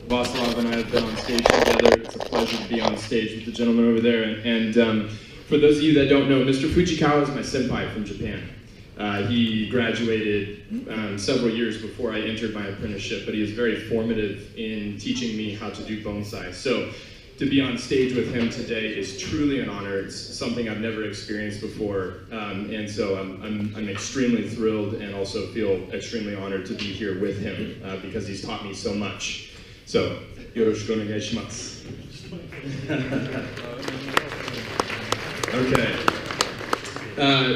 Václav and I have been on stage together. It's a pleasure to be on stage with the gentleman over there. And for those of you that don't know, Mr. Fujikawa is my senpai from Japan. He graduated several years before I entered my apprenticeship, but he is very formative in teaching me how to do bonsai. So to be on stage with him today is truly an honor. It's something I've never experienced before, and so I'm extremely thrilled and also feel extremely honored to be here with him because he's taught me so much. So, yoroshiku onegai shimasu. Okay.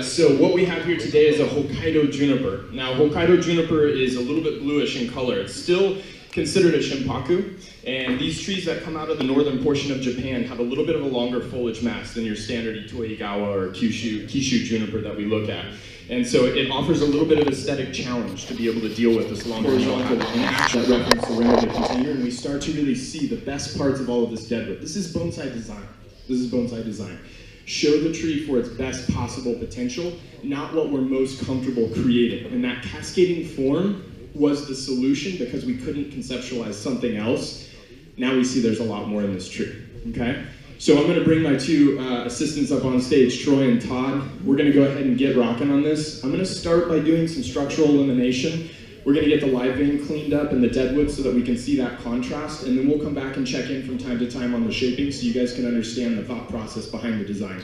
So what we have here today is a Hokkaido juniper. Now, Hokkaido juniper is a little bit bluish in color. It's still considered a shinpaku, and these trees that come out of the northern portion of Japan have a little bit of a longer foliage mass than your standard Itoigawa or Kishu juniper that we look at. And so it offers a little bit of aesthetic challenge to be able to deal with this longer horizontal that reference around the container, and we start to really see the best parts of all of this deadwood. This is bonsai design. This is bonsai design. Show the tree for its best possible potential, not what we're most comfortable creating. And that cascading form was the solution because we couldn't conceptualize something else. Now we see there's a lot more in this tree, okay? So I'm gonna bring my two assistants up on stage, Troy and Todd. We're gonna go ahead and get rocking on this. I'm gonna start by doing some structural elimination. We're gonna get the live vein cleaned up and the deadwood so that we can see that contrast, and then we'll come back and check in from time to time on the shaping so you guys can understand the thought process behind the design.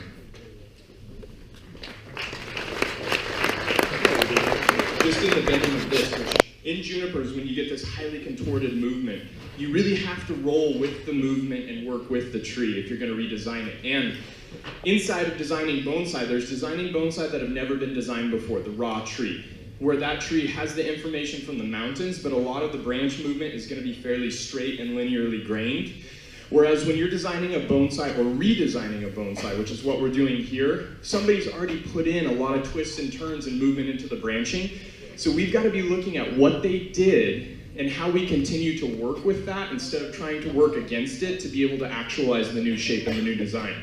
Just in the bending of this, which in junipers, when you get this highly contorted movement, you really have to roll with the movement and work with the tree if you're going to redesign it. And inside of designing bonsai, there's designing bonsai that have never been designed before, the raw tree, where that tree has the information from the mountains, but a lot of the branch movement is going to be fairly straight and linearly grained. Whereas when you're designing a bonsai or redesigning a bonsai, which is what we're doing here, somebody's already put in a lot of twists and turns and movement into the branching. So we've got to be looking at what they did and how we continue to work with that instead of trying to work against it to be able to actualize the new shape and the new design.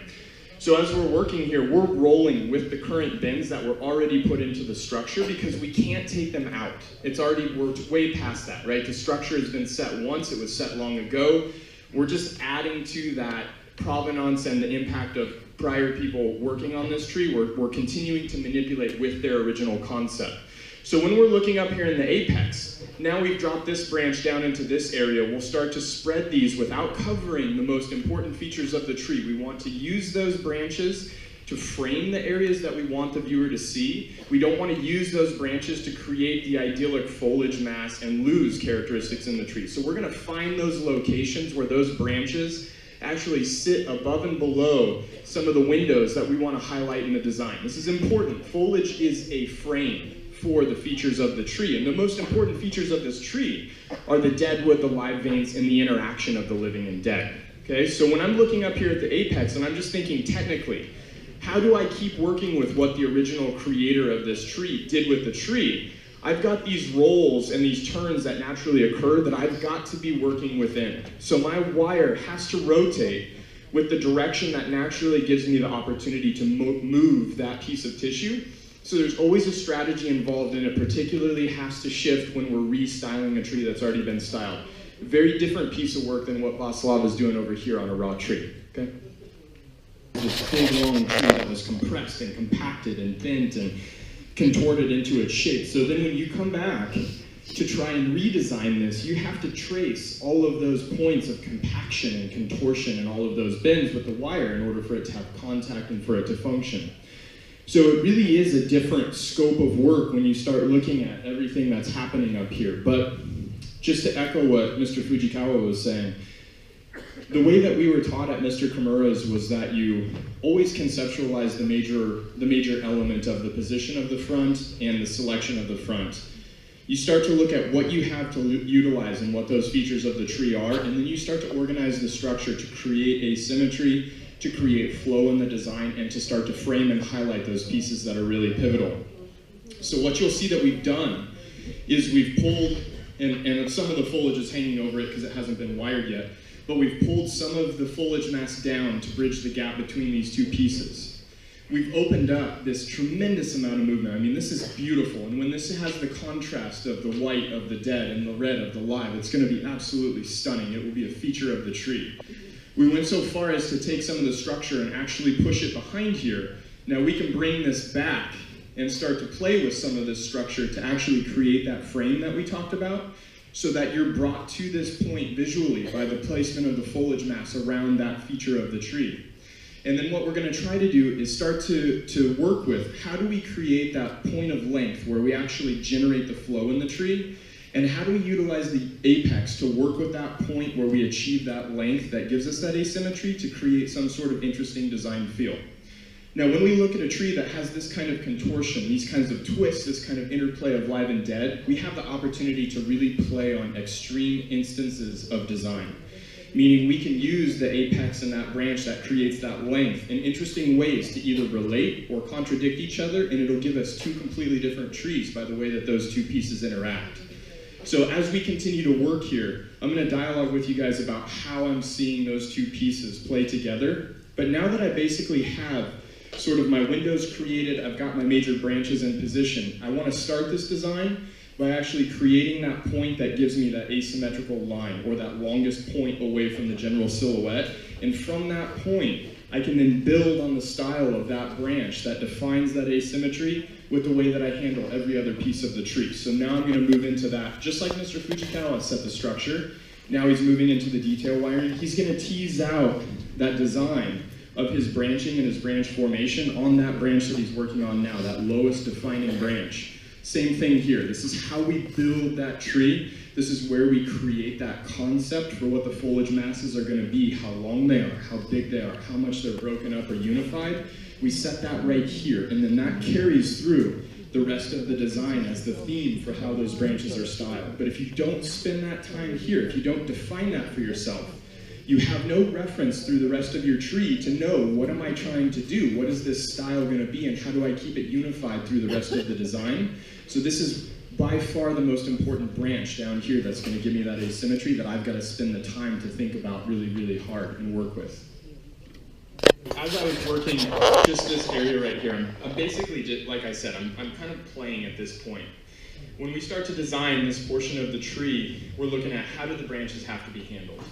So as we're working here, we're rolling with the current bends that were already put into the structure because we can't take them out. It's already, we're way past that, right? The structure has been set once, it was set long ago. We're just adding to that provenance and the impact of prior people working on this tree. We're continuing to manipulate with their original concept. So when we're looking up here in the apex, now we've dropped this branch down into this area, we'll start to spread these without covering the most important features of the tree. We want to use those branches to frame the areas that we want the viewer to see. We don't want to use those branches to create the idyllic foliage mass and lose characteristics in the tree. So we're going to find those locations where those branches actually sit above and below some of the windows that we want to highlight in the design. This is important. Foliage is a frame for the features of the tree. And the most important features of this tree are the deadwood, the live veins, and the interaction of the living and dead. Okay, so when I'm looking up here at the apex and I'm just thinking technically, how do I keep working with what the original creator of this tree did with the tree? I've got these rolls and these turns that naturally occur that I've got to be working within. So my wire has to rotate with the direction that naturally gives me the opportunity to move that piece of tissue. So there's always a strategy involved, and it particularly has to shift when we're restyling a tree that's already been styled. Very different piece of work than what Václav is doing over here on a raw tree, okay? This big long tree that was compressed and compacted and bent and contorted into its shape. So then when you come back to try and redesign this, you have to trace all of those points of compaction and contortion and all of those bends with the wire in order for it to have contact and for it to function. So it really is a different scope of work when you start looking at everything that's happening up here. But just to echo what Mr. Fujikawa was saying, the way that we were taught at Mr. Kimura's was that you always conceptualize the major element of the position of the front and the selection of the front. You start to look at what you have to utilize and what those features of the tree are, and then you start to organize the structure to create asymmetry, to create flow in the design, and to start to frame and highlight those pieces that are really pivotal. So what you'll see that we've done is we've pulled, and some of the foliage is hanging over it because it hasn't been wired yet, but we've pulled some of the foliage mass down to bridge the gap between these two pieces. We've opened up this tremendous amount of movement. I mean, this is beautiful, and when this has the contrast of the white of the dead and the red of the live, it's going to be absolutely stunning. It will be a feature of the tree. We went so far as to take some of the structure and actually push it behind here. Now we can bring this back and start to play with some of this structure to actually create that frame that we talked about, so that you're brought to this point visually by the placement of the foliage mass around that feature of the tree. And then what we're going to try to do is start to work with how do we create that point of length where we actually generate the flow in the tree, and how do we utilize the apex to work with that point where we achieve that length that gives us that asymmetry to create some sort of interesting design feel. Now, when we look at a tree that has this kind of contortion, these kinds of twists, this kind of interplay of live and dead, we have the opportunity to really play on extreme instances of design. Meaning we can use the apex and that branch that creates that length in interesting ways to either relate or contradict each other, and it'll give us two completely different trees by the way that those two pieces interact. So as we continue to work here, I'm going to dialogue with you guys about how I'm seeing those two pieces play together. But now that I basically have sort of my windows created, I've got my major branches in position, I want to start this design by actually creating that point that gives me that asymmetrical line, or that longest point away from the general silhouette. And from that point, I can then build on the style of that branch that defines that asymmetry with the way that I handle every other piece of the tree. So now I'm going to move into that. Just like Mr. Fujikawa set the structure, now he's moving into the detail wiring. He's going to tease out that design of his branching and his branch formation on that branch that he's working on now, that lowest defining branch. Same thing here. This is how we build that tree. This is where we create that concept for what the foliage masses are going to be, how long they are, how big they are, how much they're broken up or unified. We set that right here, and then that carries through the rest of the design as the theme for how those branches are styled. But if you don't spend that time here, if you don't define that for yourself, you have no reference through the rest of your tree to know, what am I trying to do? What is this style going to be, and how do I keep it unified through the rest of the design? So this is by far the most important branch down here that's going to give me that asymmetry that I've got to spend the time to think about really, really hard and work with. As I was working just this area right here, I'm basically, just, like I said, I'm kind of playing at this point. When we start to design this portion of the tree, we're looking at how do the branches have to be handled.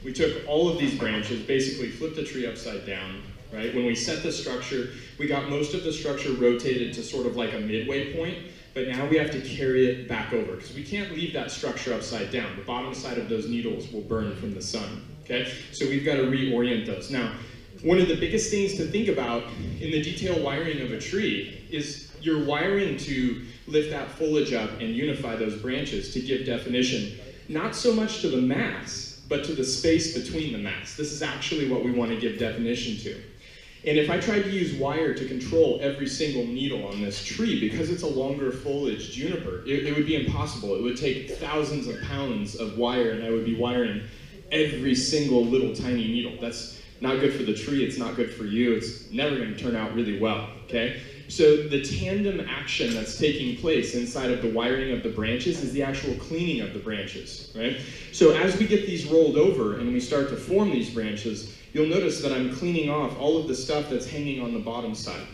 We took all of these branches, basically flipped the tree upside down, right? When we set the structure, we got most of the structure rotated to sort of like a midway point, but now we have to carry it back over because we can't leave that structure upside down. The bottom side of those needles will burn from the sun, okay? So we've got to reorient those. Now, one of the biggest things to think about in the detail wiring of a tree is you're wiring to lift that foliage up and unify those branches to give definition, not so much to the mass, but to the space between the mass. This is actually what we want to give definition to. And if I tried to use wire to control every single needle on this tree, because it's a longer foliage juniper, it would be impossible. It would take thousands of pounds of wire, and I would be wiring every single little tiny needle. That's not good for the tree, it's not good for you, it's never going to turn out really well, okay? So the tandem action that's taking place inside of the wiring of the branches is the actual cleaning of the branches, right? So as we get these rolled over and we start to form these branches, you'll notice that I'm cleaning off all of the stuff that's hanging on the bottom side.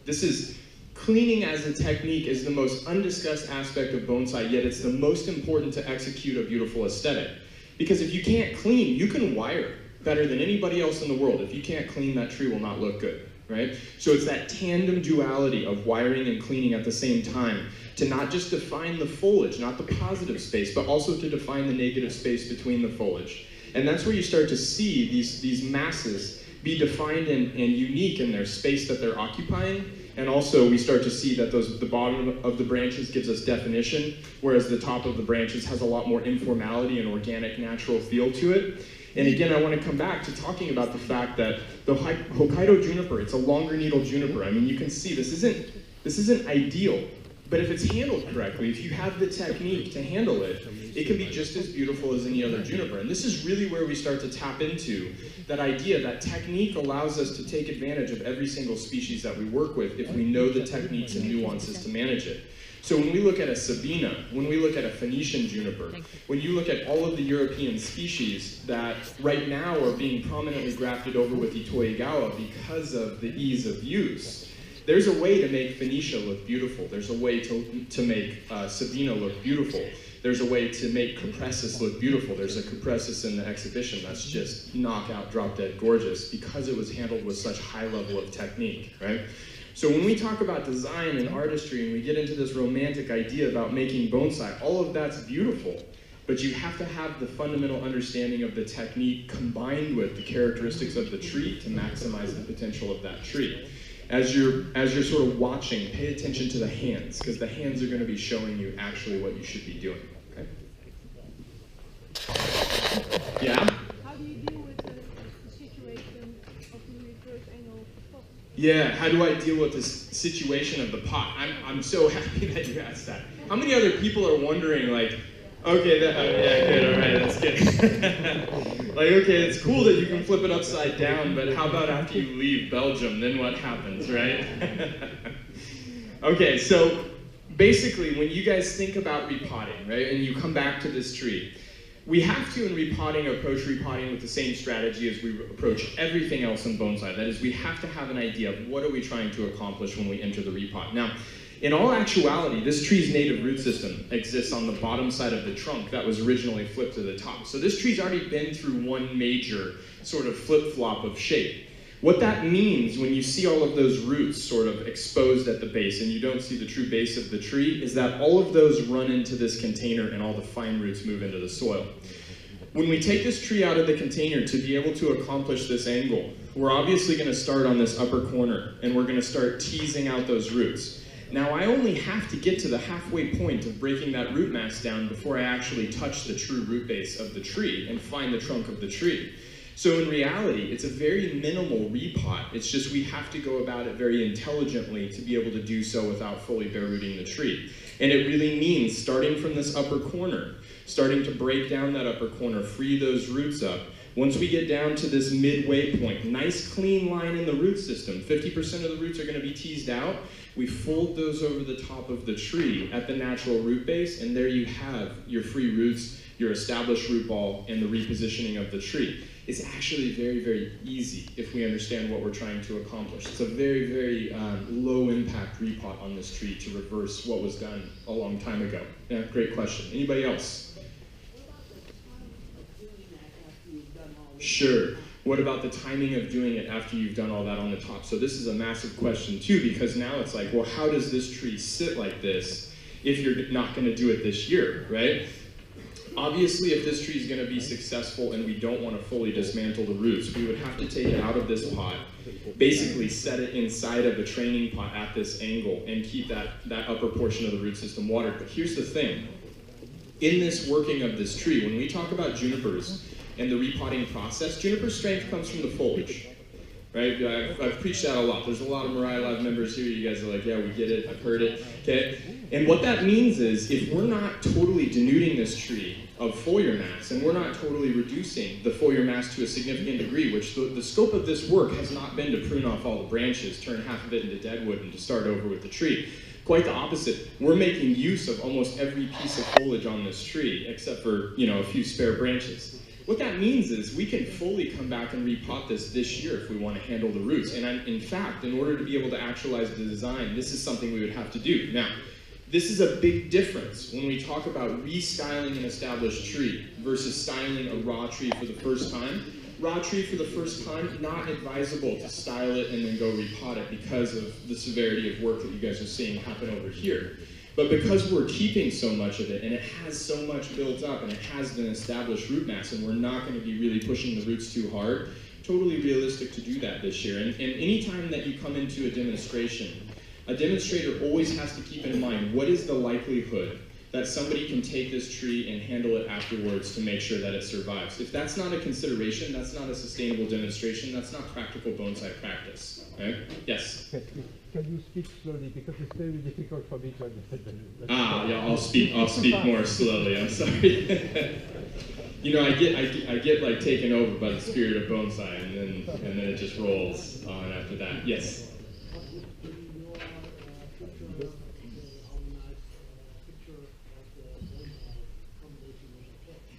This is cleaning as a technique is the most undiscussed aspect of bonsai, yet it's the most important to execute a beautiful aesthetic. Because if you can't clean, you can wire better than anybody else in the world. If you can't clean, that tree will not look good. Right? So it's that tandem duality of wiring and cleaning at the same time to not just define the foliage, not the positive space, but also to define the negative space between the foliage. And that's where you start to see these masses be defined and unique in their space that they're occupying. And also we start to see that the bottom of the branches gives us definition, whereas the top of the branches has a lot more informality and organic, natural feel to it. And again, I want to come back to talking about the fact that the Hokkaido juniper, it's a longer needle juniper. I mean, you can see this isn't ideal, But if it's handled correctly, if you have the technique to handle it, it can be just as beautiful as any other juniper. And this is really where we start to tap into that idea that technique allows us to take advantage of every single species that we work with if we know the techniques and nuances to manage it. So when we look at a Sabina, when we look at a Phoenician juniper, when you look at all of the European species that right now are being prominently grafted over with Itoigawa because of the ease of use, there's a way to make Phoenicia look beautiful. There's a way to make Sabina look beautiful. There's a way to make Cupressus look beautiful. There's a Cupressus in the exhibition that's just knockout, drop dead gorgeous because it was handled with such high level of technique, right? So when we talk about design and artistry and we get into this romantic idea about making bonsai, all of that's beautiful. But you have to have the fundamental understanding of the technique combined with the characteristics of the tree to maximize the potential of that tree. As you're sort of watching, pay attention to the hands, because the hands are going to be showing you actually what you should be doing. Okay? Yeah? How do you deal with the situation of the reverse angle pot? Yeah, how do I deal with this situation of the pot? I'm so happy that you asked that. How many other people are wondering, like, okay, yeah, good, all right, that's good. Like, okay, it's cool that you can flip it upside down, but how about after you leave Belgium, then what happens, right? Okay, so basically, when you guys think about repotting, right, and you come back to this tree, we have to, in repotting, approach repotting with the same strategy as we approach everything else in bonsai. That is, we have to have an idea of what are we trying to accomplish when we enter the repot. Now, in all actuality, this tree's native root system exists on the bottom side of the trunk that was originally flipped to the top. So this tree's already been through one major sort of flip-flop of shape. What that means when you see all of those roots sort of exposed at the base and you don't see the true base of the tree is that all of those run into this container and all the fine roots move into the soil. When we take this tree out of the container to be able to accomplish this angle, we're obviously going to start on this upper corner and we're going to start teasing out those roots. Now I only have to get to the halfway point of breaking that root mass down before I actually touch the true root base of the tree and find the trunk of the tree. So in reality, it's a very minimal repot. It's just we have to go about it very intelligently to be able to do so without fully bare rooting the tree. And it really means starting from this upper corner, starting to break down that upper corner, free those roots up. Once we get down to this midway point, nice clean line in the root system, 50% of the roots are going to be teased out. We fold those over the top of the tree at the natural root base, and there you have your free roots, your established root ball, and the repositioning of the tree. It's actually very, very easy if we understand what we're trying to accomplish. It's a very, very low impact repot on this tree to reverse what was done a long time ago. Yeah, great question. Anybody else? Sure. What about the timing of doing it after you've done all that on the top? So this is a massive question too, because now it's like, well, how does this tree sit like this if you're not going to do it this year, right? Obviously, if this tree is going to be successful and we don't want to fully dismantle the roots, we would have to take it out of this pot, basically set it inside of a training pot at this angle and keep that upper portion of the root system watered. But here's the thing. In this working of this tree, when we talk about junipers and the repotting process, juniper strength comes from the foliage. Right? I've preached that a lot. There's a lot of Mariah Live members here. You guys are like, yeah, we get it. I've heard it. Okay? And what that means is if we're not totally denuding this tree of foliar mass and we're not totally reducing the foliar mass to a significant degree, which the scope of this work has not been to prune off all the branches, turn half of it into deadwood, and to start over with the tree. Quite the opposite. We're making use of almost every piece of foliage on this tree, except for, a few spare branches. What that means is we can fully come back and repot this year if we want to handle the roots. And in fact, in order to be able to actualize the design, this is something we would have to do. Now, this is a big difference when we talk about restyling an established tree versus styling a raw tree for the first time. Raw tree for the first time, not advisable to style it and then go repot it because of the severity of work that you guys are seeing happen over here. But because we're keeping so much of it, and it has so much built up, and it has an established root mass, and we're not going to be really pushing the roots too hard, totally realistic to do that this year. And anytime that you come into a demonstration, a demonstrator always has to keep in mind, what is the likelihood that somebody can take this tree and handle it afterwards to make sure that it survives. If that's not a consideration, that's not a sustainable demonstration, that's not practical bonsai practice. Right? Yes? Can you speak slowly, because it's very difficult for me to understand. Yeah, I'll speak more slowly, I'm sorry. You know, I get like taken over by the spirit of bonsai, and then it just rolls on after that. Yes?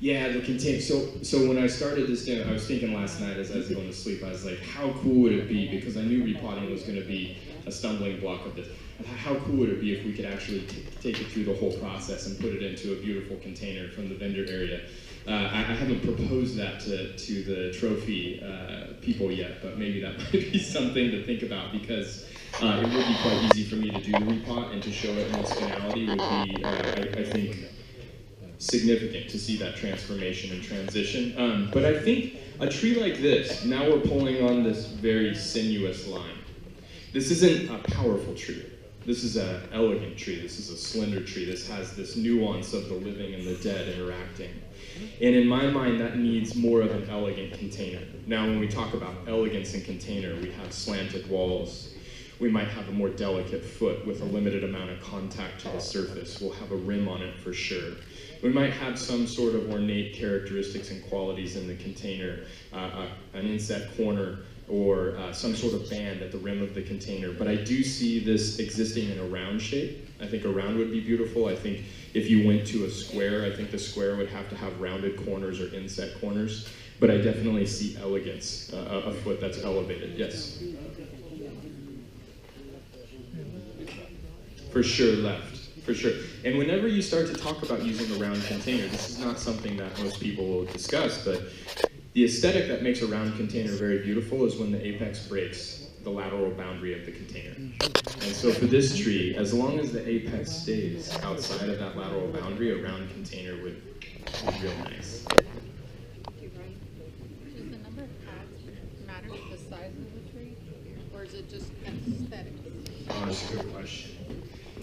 Yeah, the container. So when I started this demo, I was thinking last night as I was going to sleep, I was like, how cool would it be, because I knew repotting was going to be a stumbling block of this. How cool would it be if we could actually take it through the whole process and put it into a beautiful container from the vendor area? I haven't proposed that to the trophy people yet, but maybe that might be something to think about, because it would be quite easy for me to do the repot, and to show it in its finality would be, I think, significant to see that transformation and transition. But I think a tree like this, now we're pulling on this very sinuous line. This isn't a powerful tree. This is an elegant tree. This is a slender tree. This has this nuance of the living and the dead interacting. And in my mind, that needs more of an elegant container. Now, when we talk about elegance in container, we have slanted walls. We might have a more delicate foot with a limited amount of contact to the surface. We'll have a rim on it for sure. We might have some sort of ornate characteristics and qualities in the container, an inset corner, or some sort of band at the rim of the container. But I do see this existing in a round shape. I think a round would be beautiful. I think if you went to a square, I think the square would have to have rounded corners or inset corners. But I definitely see elegance, a foot that's elevated. Yes? For sure, left. For sure. And whenever you start to talk about using a round container, this is not something that most people will discuss, but the aesthetic that makes a round container very beautiful is when the apex breaks the lateral boundary of the container. And so for this tree, as long as the apex stays outside of that lateral boundary, a round container would be real nice. Does the number of pads matter to the size of the tree, or is it just aesthetics? Oh, that's a good question.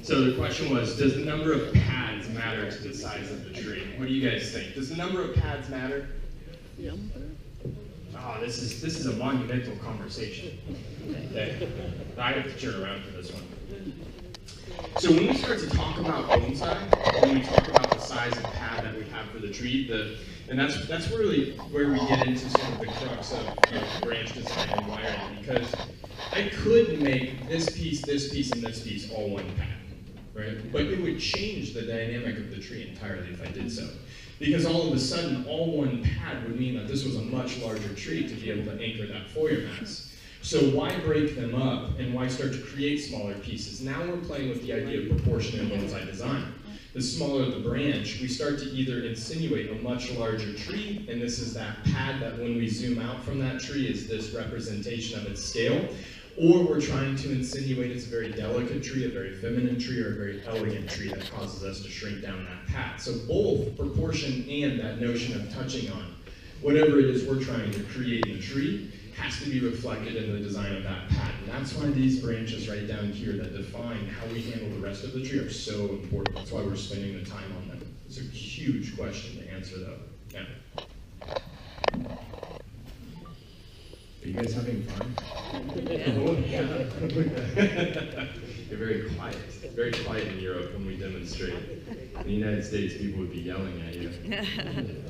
So the question was, does the number of pads matter to the size of the tree? What do you guys think? Does the number of pads matter? Oh, this is a monumental conversation. Okay. I have to turn around for this one. So when we start to talk about bonsai, when we talk about the size of pad that we have for the tree, and that's really where we get into sort of the crux of branch design and wiring, because I could make this piece, and this piece all one pad. Right? But it would change the dynamic of the tree entirely if I did so. Because all of a sudden, all one pad would mean that this was a much larger tree to be able to anchor that foliar mass. So why break them up, and why start to create smaller pieces? Now we're playing with the idea of proportion in bonsai design. The smaller the branch, we start to either insinuate a much larger tree, and this is that pad that when we zoom out from that tree is this representation of its scale, or we're trying to insinuate it's a very delicate tree, a very feminine tree, or a very elegant tree that causes us to shrink down that pad. So both proportion and that notion of touching on whatever it is we're trying to create in a tree has to be reflected in the design of that pad. And that's why these branches right down here that define how we handle the rest of the tree are so important. That's why we're spending the time on them. It's a huge question to answer though. Yeah. Are you guys having fun? You're very quiet in Europe when we demonstrate. In the United States, people would be yelling at you.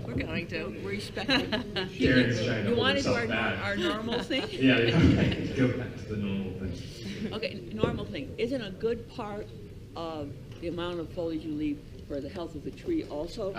We're going to respect it. Karen's trying to You hold want to do herself back. our normal thing? Yeah, okay. Go back to the normal thing. Okay, normal thing. Isn't a good part of the amount of foliage you leave for the health of the tree also?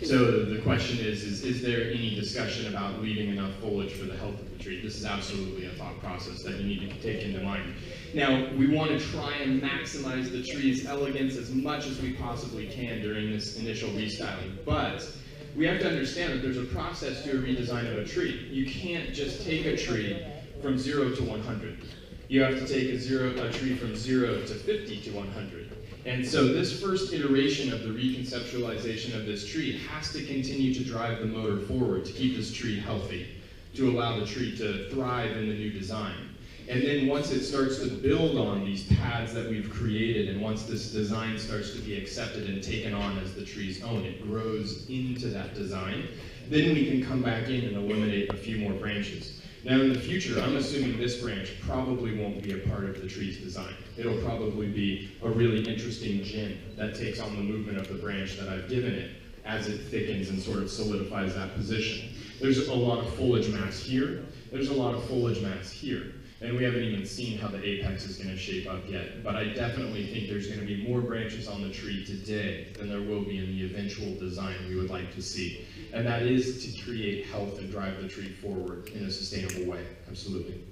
So the question is there any discussion about leaving enough foliage for the health of the tree? This is absolutely a thought process that you need to take into mind. Now, we want to try and maximize the tree's elegance as much as we possibly can during this initial restyling, but we have to understand that there's a process to a redesign of a tree. You can't just take a tree from 0 to 100. You have to take a tree from 0 to 50 to 100. And so this first iteration of the reconceptualization of this tree has to continue to drive the motor forward to keep this tree healthy, to allow the tree to thrive in the new design. And then once it starts to build on these paths that we've created, and once this design starts to be accepted and taken on as the tree's own, it grows into that design, then we can come back in and eliminate a few more branches. Now in the future, I'm assuming this branch probably won't be a part of the tree's design. It'll probably be a really interesting gin that takes on the movement of the branch that I've given it as it thickens and sort of solidifies that position. There's a lot of foliage mass here. There's a lot of foliage mass here. And we haven't even seen how the apex is going to shape up yet. But I definitely think there's going to be more branches on the tree today than there will be in the eventual design we would like to see. And that is to create health and drive the tree forward in a sustainable way. Absolutely.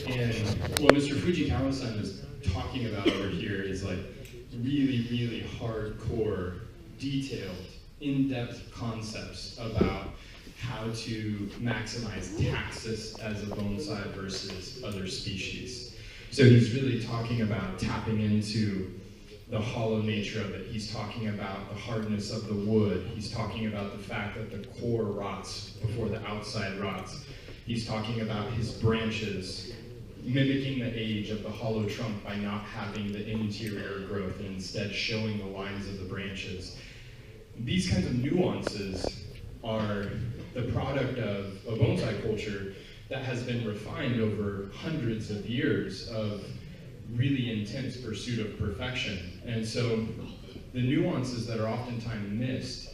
And what Mr. Fujikawa-san is talking about over here is like really, really hardcore, detailed, in-depth concepts about how to maximize taxus as a bonsai versus other species. So he's really talking about tapping into the hollow nature of it. He's talking about the hardness of the wood. He's talking about the fact that the core rots before the outside rots. He's talking about his branches mimicking the age of the hollow trunk by not having the interior growth and instead showing the lines of the branches. These kinds of nuances are the product of a bonsai culture that has been refined over hundreds of years of really intense pursuit of perfection. And so the nuances that are oftentimes missed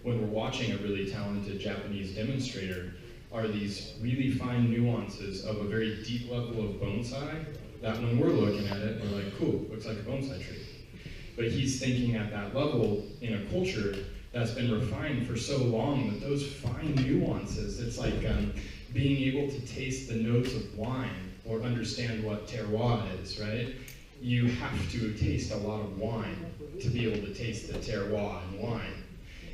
when we're watching a really talented Japanese demonstrator are these really fine nuances of a very deep level of bonsai that when we're looking at it, we're like, cool, looks like a bonsai tree. But he's thinking at that level in a culture that's been refined for so long that those fine nuances, it's like being able to taste the notes of wine or understand what terroir is, right? You have to taste a lot of wine to be able to taste the terroir in wine.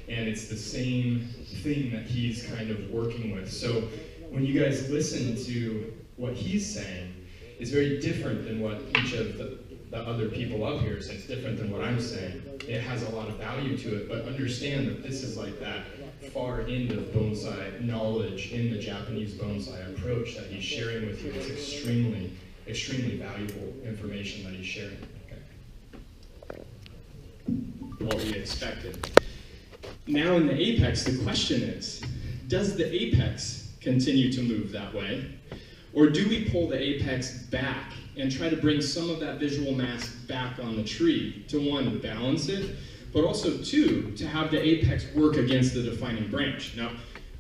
And it's the same thing that he's kind of working with. So when you guys listen to what he's saying, it's very different than what each of the other people up here say. It's different than what I'm saying. It has a lot of value to it, but understand that this is like that far end of bonsai knowledge in the Japanese bonsai approach that he's sharing with you. It's extremely, extremely valuable information that he's sharing. Okay. What we expected. Now in the apex, the question is, does the apex continue to move that way? Or do we pull the apex back and try to bring some of that visual mass back on the tree to, one, balance it, but also, two, to have the apex work against the defining branch? Now,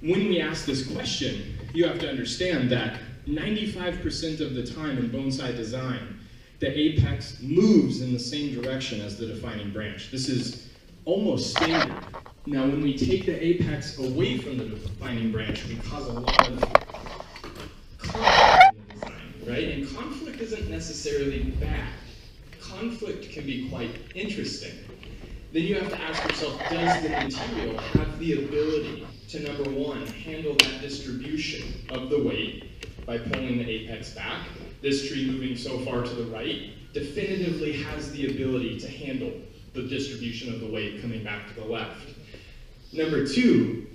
when we ask this question, you have to understand that 95% of the time in bonsai design, the apex moves in the same direction as the defining branch. This is almost standard. Now, when we take the apex away from the defining branch, we cause a lot of conflict in the design, right? And conflict isn't necessarily bad. Conflict can be quite interesting. Then you have to ask yourself, does the material have the ability to, number one, handle that distribution of the weight by pulling the apex back? This tree moving so far to the right definitively has the ability to handle the distribution of the weight coming back to the left. Number two,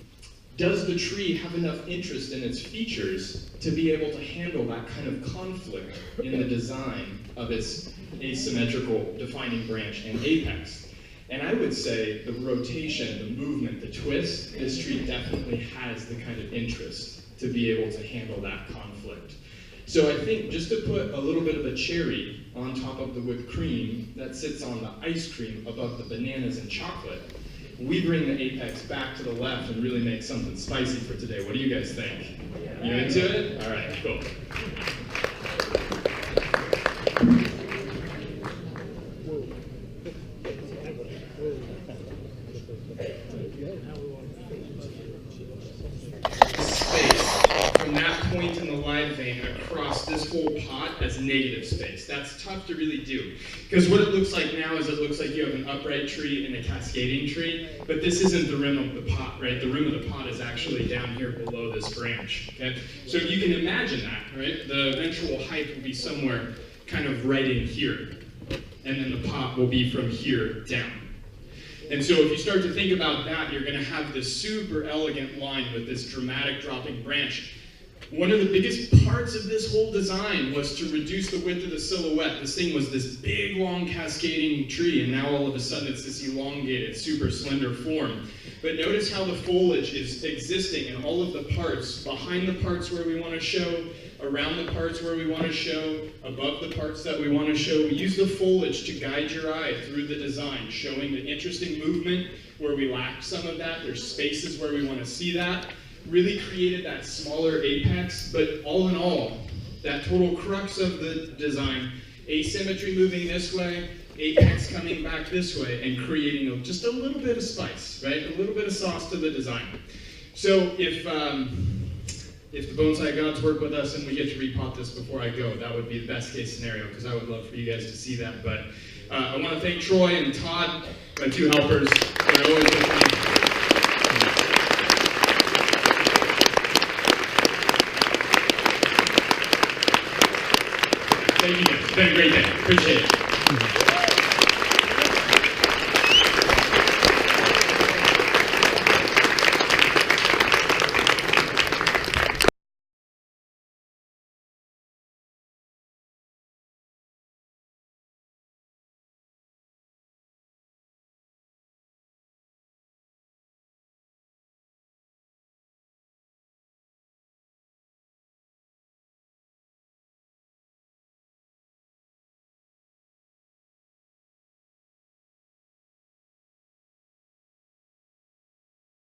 does the tree have enough interest in its features to be able to handle that kind of conflict in the design of its asymmetrical defining branch and apex? And I would say the rotation, the movement, the twist, this tree definitely has the kind of interest to be able to handle that conflict. So I think just to put a little bit of a cherry on top of the whipped cream that sits on the ice cream above the bananas and chocolate, we bring the apex back to the left and really make something spicy for today. What do you guys think? You into it? All right, cool. Space. pot as negative space. That's tough to really do. Because what it looks like now is it looks like you have an upright tree and a cascading tree, but this isn't the rim of the pot, right? The rim of the pot is actually down here below this branch, okay? So you can imagine that, right? The eventual height will be somewhere kind of right in here, and then the pot will be from here down. And so if you start to think about that, you're going to have this super elegant line with this dramatic dropping branch. One of the biggest parts of this whole design was to reduce the width of the silhouette. This thing was this big, long, cascading tree, and now all of a sudden it's this elongated, super slender form. But notice how the foliage is existing in all of the parts, behind the parts where we want to show, around the parts where we want to show, above the parts that we want to show. We use the foliage to guide your eye through the design, showing the interesting movement where we lack some of that. There's spaces where we want to see that. Really created that smaller apex, but all in all, that total crux of the design, asymmetry moving this way, apex coming back this way, and creating just a little bit of spice, right? A little bit of sauce to the design. So if the bonsai gods work with us and we get to repot this before I go, that would be the best case scenario, because I would love for you guys to see that. But I want to thank Troy and Todd, my two helpers, that are always with me. Thank you guys. It's been a great day. Appreciate it.